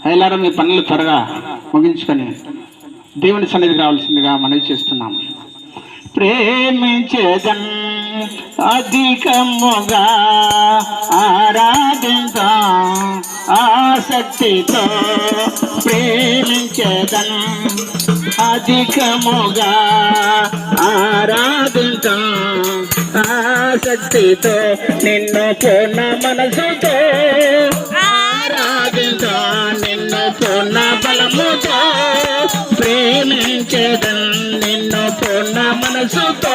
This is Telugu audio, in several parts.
అయ్యలారా మీ పనులు త్వరగా ముగించుకొని దేవుని సన్నిధికి రావాల్సిందిగా మనవి చేస్తున్నాం. ప్రేమించేదన్ అధికముగా ఆరాధించాం ఆసక్తితో, ప్రేమించేదన్ అధికముగా ఆరాధించాం ఆసక్తితో, నిన్ను పూర్ణ మనసుతో ఆరాధించాం, నిన్ను పూర్ణ బలముతో ప్రేమించేదన్, నిన్ను పూర్ణ మనసుతో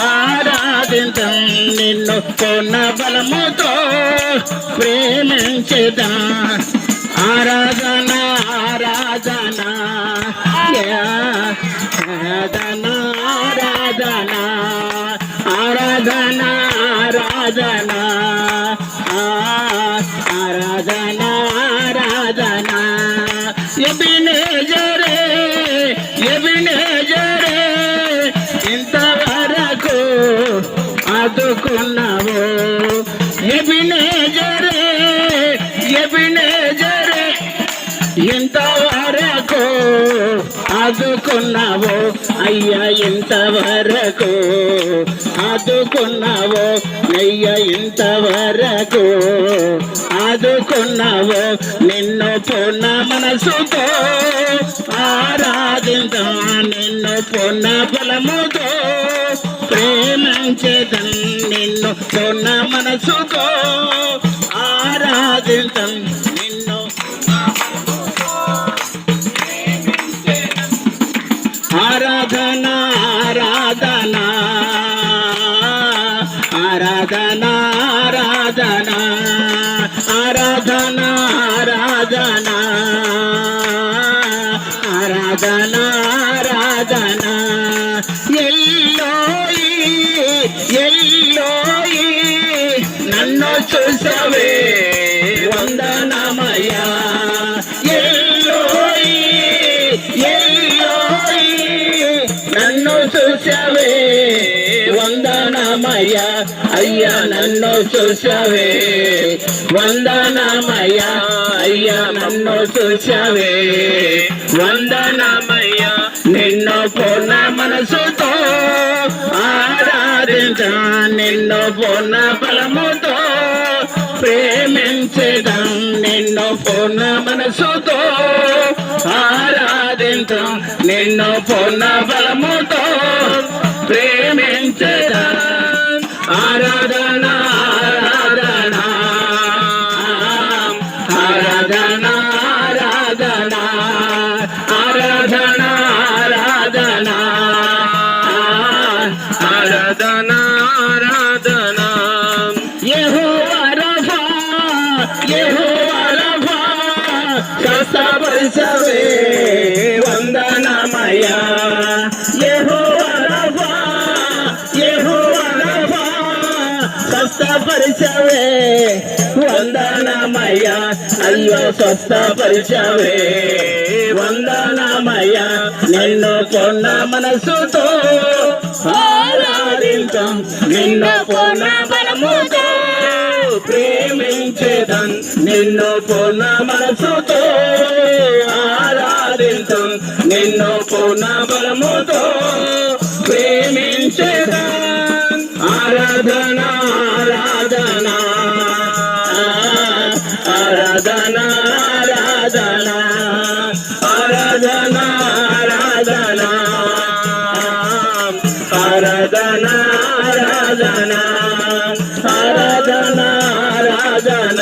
ఆరాధించం, నిన్ను పూర్ణ బలముతో ప్రేమించేదన్. ఆరాధన ఆరాధన ఆరాధన ఆరాధన ఆరాధన ఆరాధన ఆరాధన ఆరాధన ఎబినేజరే ఎబినేజరే ఇంతవరకు ఆదుకున్నావు, ఎబినేజరే ఎబినేజరే ఇంతవరకు ఆదుకున్నావు అయ్యా, ఇంతవరకు ఆదుకున్నావు అయ్యా, ఇంతవరకు ఆదుకున్నావు, నిన్ను పూర్ణ మనసుతో ఆరాధించా, నిన్ను పూర్ణ బలముతో ప్రేమించేదన్, నిన్ను పూర్ణ మనసుతో ఆరాధించం, నిన్ను ఆరాధన ఆరాధన ఆరాధన ఆరాధన ఆరాధన ఆరాధన ఆరాధన ఆరాధన ఎల్లోయి ఎల్లోయి నన్ను చూసావే వందనమయ్యా, ఎల్లోయి ఎల్లోయి నన్ను చూసావే వందనమయ్యా, అయ్యా నన్ను చూసావే వందనమయ్యా, అయ్యా నన్ను చూసావే వందనమయ్యా, నిన్ను పూర్ణ మనసుతో ఆరాధించా, నిన్ను పూర్ణ బలముతో ప్రేమించేదం, నిన్ను పూర్ణ మనసుతో ఆరాధించా, నిన్ను పూర్ణ బలముతో ప్రేమించేదం. ఆరాధన ఆరాధన ఆరాధన ఆరాధన ఆరాధన ఆరాధన ఆరాధన ఆరాధన యెహోవా రఫా యెహోవా రఫా స్వస్థపరిచవే వందనమయ్యా, యెహోవా రఫా యెహోవా రఫా స్వస్థపరిచవే వందనమయ్యా, అయ్యో స్వస్థపరిచవే వందనమయ్యా, నిన్ను పూర్ణ మనసుతో ఆరాధించం, నిన్ను పూర్ణ బలముతో ప్రేమించేదన్, నిన్ను పూర్ణ మనసుతో ఆరాధించం, నిన్ను పూర్ణ బలముతో ప్రేమించేదన్. ఆరాధన ఆరాధన ఆరాధన ఆరాధన ఆరాధన ఆరాధన ఆరాధన ఆరాధన ఆరాధన ఆరాధన